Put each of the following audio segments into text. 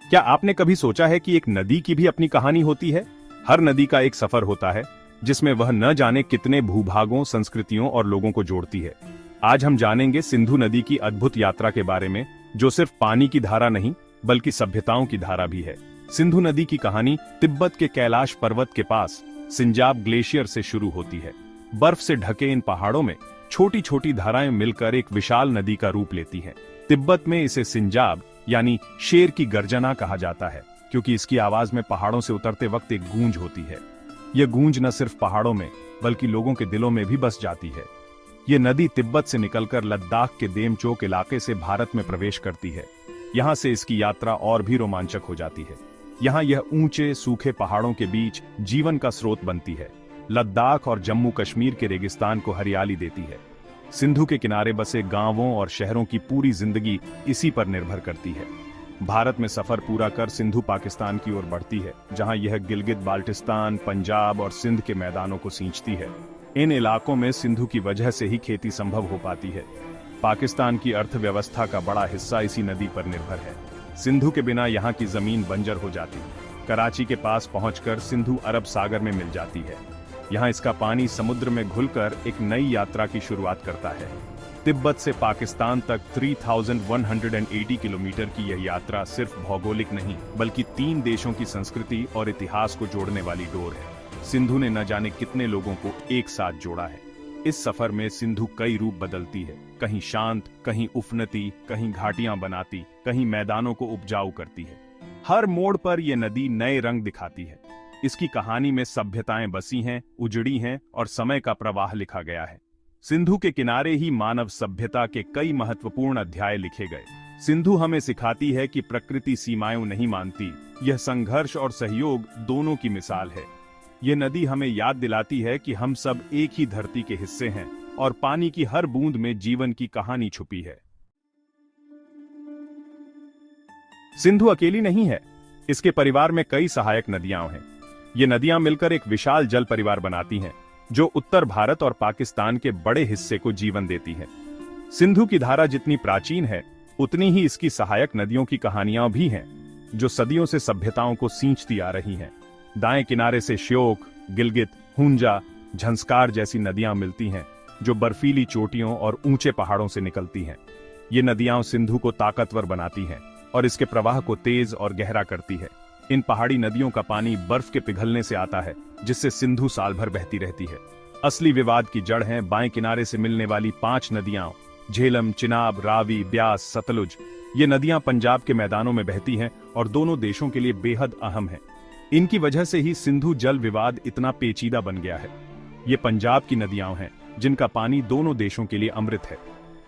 क्या आपने कभी सोचा है कि एक नदी की भी अपनी कहानी होती है? हर नदी का एक सफर होता है जिसमें वह न जाने कितने भूभागों, संस्कृतियों और लोगों को जोड़ती है। आज हम जानेंगे सिंधु नदी की अद्भुत यात्रा के बारे में, जो सिर्फ पानी की धारा नहीं बल्कि सभ्यताओं की धारा भी है। सिंधु नदी की कहानी तिब्बत के कैलाश पर्वत के पास सिंजाब ग्लेशियर से शुरू होती है। बर्फ से ढके इन पहाड़ों में छोटी छोटी धाराएं मिलकर एक विशाल नदी का रूप लेती हैं। तिब्बत में इसे सिंजाब यानी शेर की गर्जना कहा जाता है, क्योंकि इसकी आवाज में पहाड़ों से उतरते वक्त एक गूंज होती है। यह गूंज न सिर्फ पहाड़ों में बल्कि लोगों के दिलों में भी बस जाती है। ये नदी तिब्बत से निकलकर लद्दाख के देमचोक इलाके से भारत में प्रवेश करती है। यहाँ से इसकी यात्रा और भी रोमांचक हो जाती है। यहाँ यह ऊंचे सूखे पहाड़ों के बीच जीवन का स्रोत बनती है। लद्दाख और जम्मू कश्मीर के रेगिस्तान को हरियाली देती है। सिंधु के किनारे बसे गांवों और शहरों की पूरी जिंदगी इसी पर निर्भर करती है। भारत में सफर पूरा कर सिंधु पाकिस्तान की ओर बढ़ती है, जहां यह गिलगित बाल्टिस्तान, पंजाब और सिंध के मैदानों को सींचती है। इन इलाकों में सिंधु की वजह से ही खेती संभव हो पाती है। पाकिस्तान की अर्थव्यवस्था का बड़ा हिस्सा इसी नदी पर निर्भर है। सिंधु के बिना यहाँ की जमीन बंजर हो जाती। कराची के पास पहुंचकर सिंधु अरब सागर में मिल जाती है। यहाँ इसका पानी समुद्र में घुलकर एक नई यात्रा की शुरुआत करता है। तिब्बत से पाकिस्तान तक 3180 किलोमीटर की यह यात्रा सिर्फ भौगोलिक नहीं बल्कि 3 देशों की संस्कृति और इतिहास को जोड़ने वाली डोर है। सिंधु ने न जाने कितने लोगों को एक साथ जोड़ा है। इस सफर में सिंधु कई रूप बदलती है, कहीं शांत, कहीं उफनती, कहीं घाटियां बनाती, कहीं मैदानों को उपजाऊ करती है। हर मोड़ पर यह नदी नए रंग दिखाती है। इसकी कहानी में सभ्यताएं बसी हैं, उजड़ी हैं और समय का प्रवाह लिखा गया है। सिंधु के किनारे ही मानव सभ्यता के कई महत्वपूर्ण अध्याय लिखे गए। सिंधु हमें सिखाती है कि प्रकृति सीमाएं नहीं मानती, यह संघर्ष और सहयोग दोनों की मिसाल है। यह नदी हमें याद दिलाती है कि हम सब एक ही धरती के हिस्से हैं और पानी की हर बूंद में जीवन की कहानी छुपी है। सिंधु अकेली नहीं है, इसके परिवार में कई सहायक नदियां हैं। ये नदियां मिलकर एक विशाल जल परिवार बनाती हैं, जो उत्तर भारत और पाकिस्तान के बड़े हिस्से को जीवन देती है। सिंधु की धारा जितनी प्राचीन है, उतनी ही इसकी सहायक नदियों की कहानियां भी हैं, जो सदियों से सभ्यताओं को सींचती आ रही हैं। दाएं किनारे से श्योक, गिलगित, हुंजा, झंस्कार जैसी नदियां मिलती हैं, जो बर्फीली चोटियों और ऊंचे पहाड़ों से निकलती हैं। ये नदियां सिंधु को ताकतवर बनाती हैं और इसके प्रवाह को तेज और गहरा करती है। इन पहाड़ी नदियों का पानी बर्फ के पिघलने से आता है, जिससे सिंधु साल भर बहती रहती है। असली विवाद की जड़ है बाएं किनारे से मिलने वाली 5 नदियां, झेलम, चिनाब, रावी, ब्यास, सतलुज। ये नदियां पंजाब के मैदानों में बहती हैं और दोनों देशों के लिए बेहद अहम है। इनकी वजह से ही सिंधु जल विवाद इतना पेचीदा बन गया है। ये पंजाब की नदियां हैं, जिनका पानी दोनों देशों के लिए अमृत है।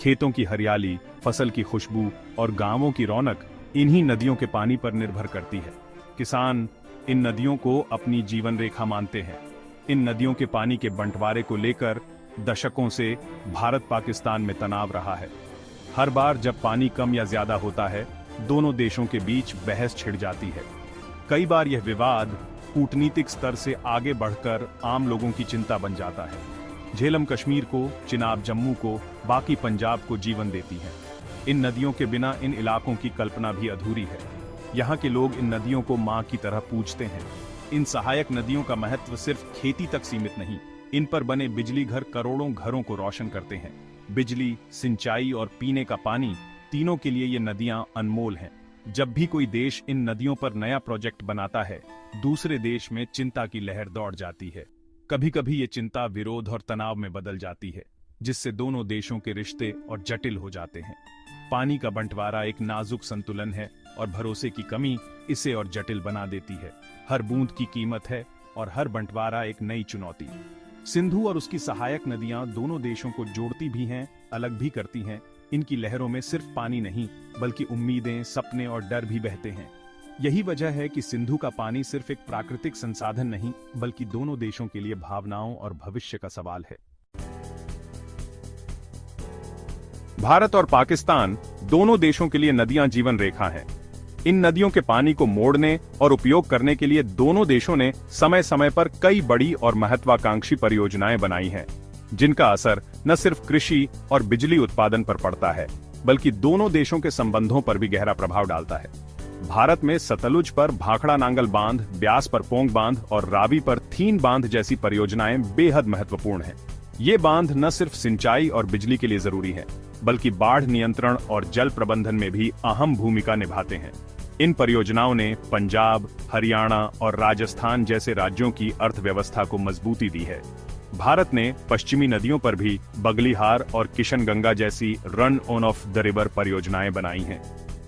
खेतों की हरियाली, फसल की खुशबू और गांवों की रौनक इन्हीं नदियों के पानी पर निर्भर करती है। किसान इन नदियों को अपनी जीवन रेखा मानते हैं। इन नदियों के पानी के बंटवारे को लेकर दशकों से भारत पाकिस्तान में तनाव रहा है। हर बार जब पानी कम या ज्यादा होता है, दोनों देशों के बीच बहस छिड़ जाती है। कई बार यह विवाद कूटनीतिक स्तर से आगे बढ़कर आम लोगों की चिंता बन जाता है। झेलम कश्मीर को, चिनाब जम्मू को, बाकी पंजाब को जीवन देती है। इन नदियों के बिना इन इलाकों की कल्पना भी अधूरी है। यहाँ के लोग इन नदियों को मां की तरह पूजते हैं। इन सहायक नदियों का महत्व सिर्फ खेती तक सीमित नहीं, इन पर बने बिजली घर करोड़ों घरों को रोशन करते हैं। बिजली, सिंचाई और पीने का पानी, तीनों के लिए ये नदियां अनमोल हैं। जब भी कोई देश इन नदियों पर नया प्रोजेक्ट बनाता है, दूसरे देश में चिंता की लहर दौड़ जाती है। कभी कभी ये चिंता विरोध और तनाव में बदल जाती है, जिससे दोनों देशों के रिश्ते और जटिल हो जाते हैं। पानी का बंटवारा एक नाजुक संतुलन है और भरोसे की कमी इसे और जटिल बना देती है। हर बूंद की कीमत है और हर बंटवारा एक नई चुनौती। सिंधु और उसकी सहायक नदियां दोनों देशों को जोड़ती भी हैं, अलग भी करती हैं। इनकी लहरों में सिर्फ पानी नहीं बल्कि उम्मीदें, सपने और डर भी बहते हैं। यही वजह है कि सिंधु का पानी सिर्फ एक प्राकृतिक संसाधन नहीं बल्कि दोनों देशों के लिए भावनाओं और भविष्य का सवाल है। भारत और पाकिस्तान दोनों देशों के लिए नदियां जीवन रेखा हैं। इन नदियों के पानी को मोड़ने और उपयोग करने के लिए दोनों देशों ने समय समय पर कई बड़ी और महत्वाकांक्षी परियोजनाएं बनाई हैं, जिनका असर न सिर्फ कृषि और बिजली उत्पादन पर पड़ता है बल्कि दोनों देशों के संबंधों पर भी गहरा प्रभाव डालता है। भारत में सतलुज पर भाखड़ा नांगल बांध, ब्यास पर पोंग बांध और रावी पर थीन बांध जैसी परियोजनाएं बेहद महत्वपूर्ण हैं। ये बांध न सिर्फ सिंचाई और बिजली के लिए जरूरी है, बल्कि बाढ़ नियंत्रण और जल प्रबंधन में भी अहम भूमिका निभाते हैं। इन परियोजनाओं ने पंजाब, हरियाणा और राजस्थान जैसे राज्यों की अर्थव्यवस्था को मजबूती दी है। भारत ने पश्चिमी नदियों पर भी बगलिहार और किशनगंगा जैसी run on off the river परियोजनाएं बनाई हैं।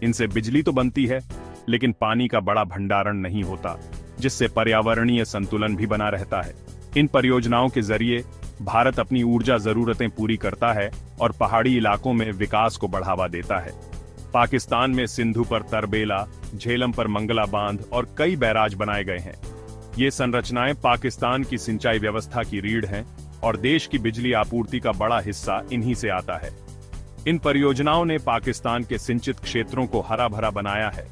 इनसे बिजली तो बनती है, लेकिन पानी का बड़ा भंडारण नहीं होता, जिससे पर्यावरणीय संतुलन भी बना रहता है। इन परियोजनाओं के जरिए भारत अपनी ऊर्जा जरूरतें पूरी करता है और पहाड़ी इलाकों में विकास को बढ़ावा देता है। पाकिस्तान में सिंधु पर तरबेला, झेलम पर मंगला बांध और कई बैराज बनाए गए हैं। ये संरचनाएं पाकिस्तान की सिंचाई व्यवस्था की रीढ़ हैं और देश की बिजली आपूर्ति का बड़ा हिस्सा इन्हीं से आता है। इन परियोजनाओं ने पाकिस्तान के सिंचित क्षेत्रों को हरा भरा बनाया है।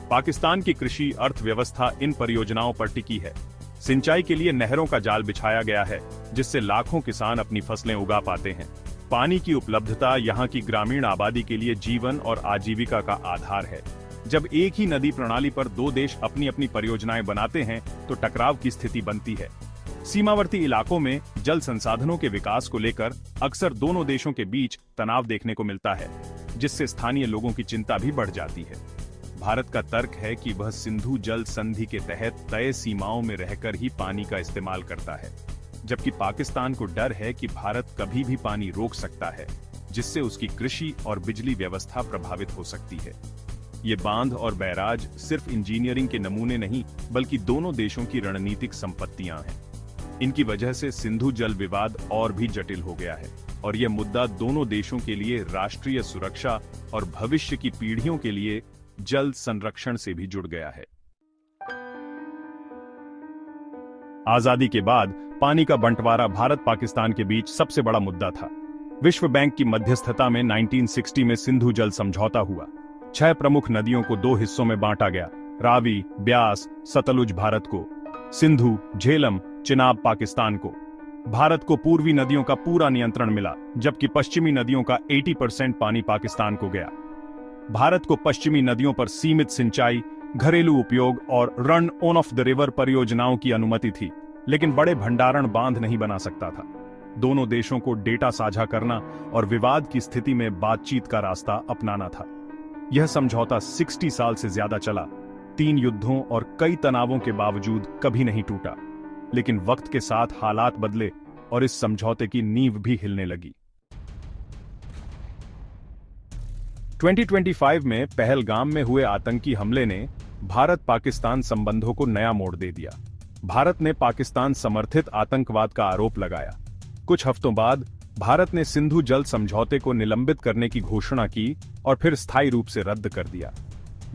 पाकिस्तान की कृषि अर्थव्यवस्था इन परियोजनाओं पर टिकी है। सिंचाई के लिए नहरों का जाल बिछाया गया है, जिससे लाखों किसान अपनी फसलें उगा पाते हैं। पानी की उपलब्धता यहाँ की ग्रामीण आबादी के लिए जीवन और आजीविका का आधार है। जब एक ही नदी प्रणाली पर दो देश अपनी अपनी परियोजनाएं बनाते हैं, तो टकराव की स्थिति बनती है। सीमावर्ती इलाकों में जल संसाधनों के विकास को लेकर अक्सर दोनों देशों के बीच तनाव देखने को मिलता है, जिससे स्थानीय लोगों की चिंता भी बढ़ जाती है। भारत का तर्क है कि वह सिंधु जल संधि के तहत तय सीमाओं में रहकर ही पानी का इस्तेमाल करता है, जबकि पाकिस्तान को डर है कि भारत कभी भी पानी रोक सकता है, जिससे उसकी कृषि और बिजली व्यवस्था प्रभावित हो सकती है। ये बांध और बैराज सिर्फ इंजीनियरिंग के नमूने नहीं, बल्कि दोनों देशों की रणनीतिक संपत्तियां हैं। इनकी वजह से सिंधु जल विवाद और भी जटिल हो गया है और यह मुद्दा दोनों देशों के लिए राष्ट्रीय सुरक्षा और भविष्य की पीढ़ियों के लिए जल संरक्षण से भी जुड़ गया है। आजादी के बाद पानी का बंटवारा भारत पाकिस्तान के बीच सबसे बड़ा मुद्दा था। विश्व बैंक की मध्यस्थता में 1960 में सिंधु जल समझौता हुआ। 6 प्रमुख नदियों को 2 हिस्सों में बांटा गया, रावी, ब्यास, सतलुज भारत को, सिंधु, झेलम, चिनाब पाकिस्तान को। भारत को पूर्वी नदियों का पूरा नियंत्रण मिला, जबकि पश्चिमी नदियों का 80% पानी पाकिस्तान को गया। भारत को पश्चिमी नदियों पर सीमित सिंचाई, घरेलू उपयोग और run on off the river परियोजनाओं की अनुमति थी, लेकिन बड़े भंडारण बांध नहीं बना सकता था। दोनों देशों को डेटा साझा करना और विवाद की स्थिति में बातचीत का रास्ता अपनाना था। यह समझौता 60 साल से ज्यादा चला, 3 युद्धों और कई तनावों के बावजूद कभी नहीं टूटा। लेकिन वक्त के साथ हालात बदले और इस समझौते की नींव भी हिलने लगी। 2025 में पहलगाम में हुए आतंकी हमले ने भारत पाकिस्तान संबंधों को नया मोड़ दे दिया। भारत ने पाकिस्तान समर्थित आतंकवाद का आरोप लगाया। कुछ हफ्तों बाद भारत ने सिंधु जल समझौते को निलंबित करने की घोषणा की और फिर स्थायी रूप से रद्द कर दिया।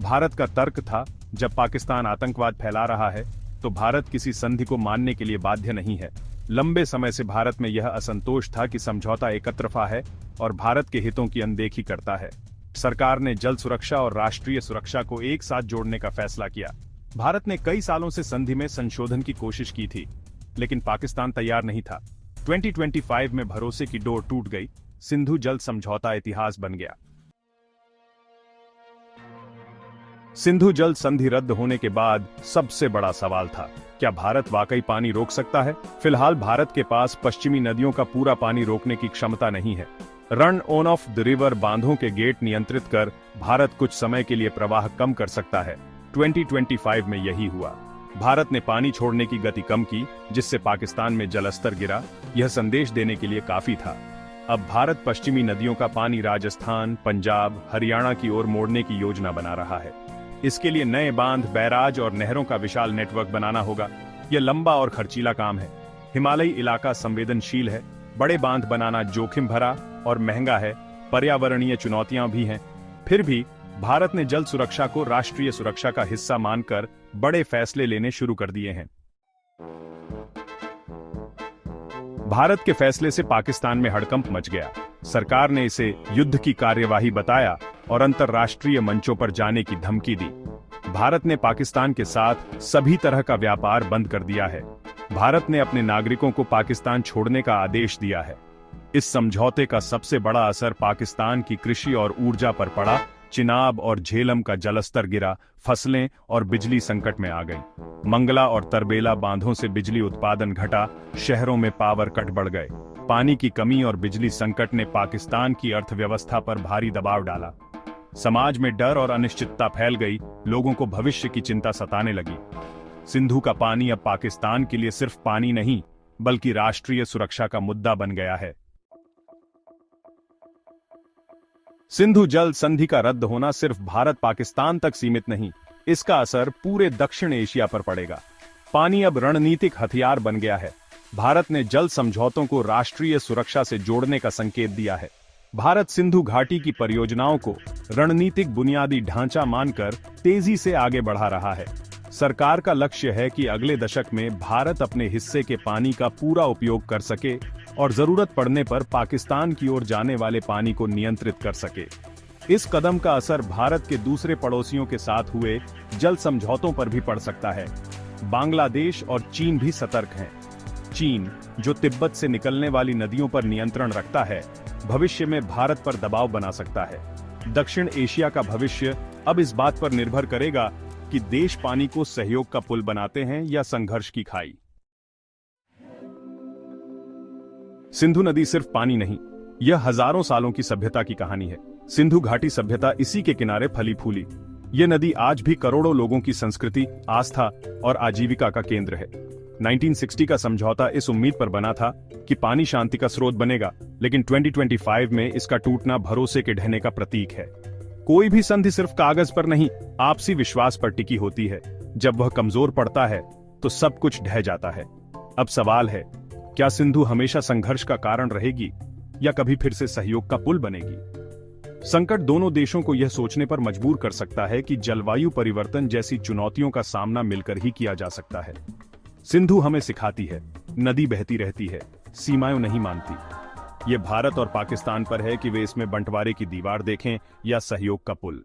भारत का तर्क था, जब पाकिस्तान आतंकवाद फैला रहा है तो भारत किसी संधि को मानने के लिए बाध्य नहीं है। लंबे समय से भारत में यह असंतोष था कि समझौता एकतरफा है और भारत के हितों की अनदेखी करता है। सरकार ने जल सुरक्षा और राष्ट्रीय सुरक्षा को एक साथ जोड़ने का फैसला किया। भारत ने कई सालों से संधि में संशोधन की कोशिश की थी, लेकिन पाकिस्तान तैयार नहीं था। 2025 में भरोसे की डोर टूट गई। सिंधु जल समझौता इतिहास बन गया। सिंधु जल संधि रद्द होने के बाद सबसे बड़ा सवाल था, क्या भारत वाकई पानी रोक सकता है? फिलहाल भारत के पास पश्चिमी नदियों का पूरा पानी रोकने की क्षमता नहीं है। Run on off the river बांधों के गेट नियंत्रित कर भारत कुछ समय के लिए प्रवाह कम कर सकता है। 2025 में यही हुआ। भारत ने पानी छोड़ने की गति कम की, जिससे पाकिस्तान में जलस्तर गिरा। यह संदेश देने के लिए काफी था। अब भारत पश्चिमी नदियों का पानी राजस्थान, पंजाब, हरियाणा की ओर मोड़ने की योजना बना रहा है। इसके लिए नए बांध, बैराज और नहरों का विशाल नेटवर्क बनाना होगा। यह लंबा और खर्चीला काम है। हिमालयी इलाका संवेदनशील है। बड़े बांध बनाना जोखिम भरा और महंगा है। पर्यावरणीय चुनौतियां भी हैं। फिर भी भारत ने जल सुरक्षा को राष्ट्रीय सुरक्षा का हिस्सा मानकर बड़े फैसले लेने शुरू कर दिए हैं। भारत के फैसले से पाकिस्तान में हड़कंप मच गया। सरकार ने इसे युद्ध की कार्यवाही बताया और अंतर्राष्ट्रीय मंचों पर जाने की धमकी दी। भारत ने पाकिस्तान के साथ सभी तरह का व्यापार बंद कर दिया है। भारत ने अपने नागरिकों को पाकिस्तान छोड़ने का आदेश दिया है। इस समझौते का सबसे बड़ा असर पाकिस्तान की कृषि और ऊर्जा पर पड़ा चिनाब और झेलम का जलस्तर गिरा, फसलें और बिजली संकट में आ गईं। मंगला और तरबेला बांधों से बिजली उत्पादन घटा, शहरों में पावर कट बढ़ गए। पानी की कमी और बिजली संकट ने पाकिस्तान की अर्थव्यवस्था पर भारी दबाव डाला। समाज में डर और अनिश्चितता फैल गई, लोगों को भविष्य की चिंता सताने लगी। सिंधु का पानी अब पाकिस्तान के लिए सिर्फ पानी नहीं, बल्कि राष्ट्रीय सुरक्षा का मुद्दा बन गया है। सिंधु जल संधि का रद्द होना सिर्फ भारत पाकिस्तान तक सीमित नहीं, इसका असर पूरे दक्षिण एशिया पर पड़ेगा। पानी अब रणनीतिक हथियार बन गया है। भारत ने जल समझौतों को राष्ट्रीय सुरक्षा से जोड़ने का संकेत दिया है। भारत सिंधु घाटी की परियोजनाओं को रणनीतिक बुनियादी ढांचा मानकर तेजी से आगे बढ़ा रहा है। सरकार का लक्ष्य है कि अगले दशक में भारत अपने हिस्से के पानी का पूरा उपयोग कर सके और जरूरत पड़ने पर पाकिस्तान की ओर जाने वाले पानी को नियंत्रित कर सके। इस कदम का असर भारत के दूसरे पड़ोसियों के साथ हुए जल समझौतों पर भी पड़ सकता है। बांग्लादेश और चीन भी सतर्क हैं। चीन, जो तिब्बत से निकलने वाली नदियों पर नियंत्रण रखता है, भविष्य में भारत पर दबाव बना सकता है। दक्षिण एशिया का भविष्य अब इस बात पर निर्भर करेगा कि देश पानी को सहयोग का पुल बनाते हैं या संघर्ष की खाई। सिंधु नदी सिर्फ पानी नहीं, यह हजारों सालों की सभ्यता की कहानी है। सिंधु घाटी सभ्यता इसी के किनारे फली फूली। यह नदी आज भी करोड़ों लोगों की संस्कृति, आस्था और आजीविका का केंद्र है। 1960 का समझौता इस उम्मीद पर बना था कि पानी शांति का स्रोत बनेगा, लेकिन 2025 में इसका टूटना भरोसे के ढहने का प्रतीक है। कोई भी संधि सिर्फ कागज पर नहीं, आपसी विश्वास पर टिकी होती है। जब वह कमजोर पड़ता है तो सब कुछ ढह जाता है। अब सवाल है, क्या सिंधु हमेशा संघर्ष का कारण रहेगी या कभी फिर से सहयोग का पुल बनेगी? संकट दोनों देशों को यह सोचने पर मजबूर कर सकता है कि जलवायु परिवर्तन जैसी चुनौतियों का सामना मिलकर ही किया जा सकता है। सिंधु हमें सिखाती है, नदी बहती रहती है, सीमाएं नहीं मानती। ये भारत और पाकिस्तान पर है कि वे इसमें बंटवारे की दीवार देखें या सहयोग का पुल।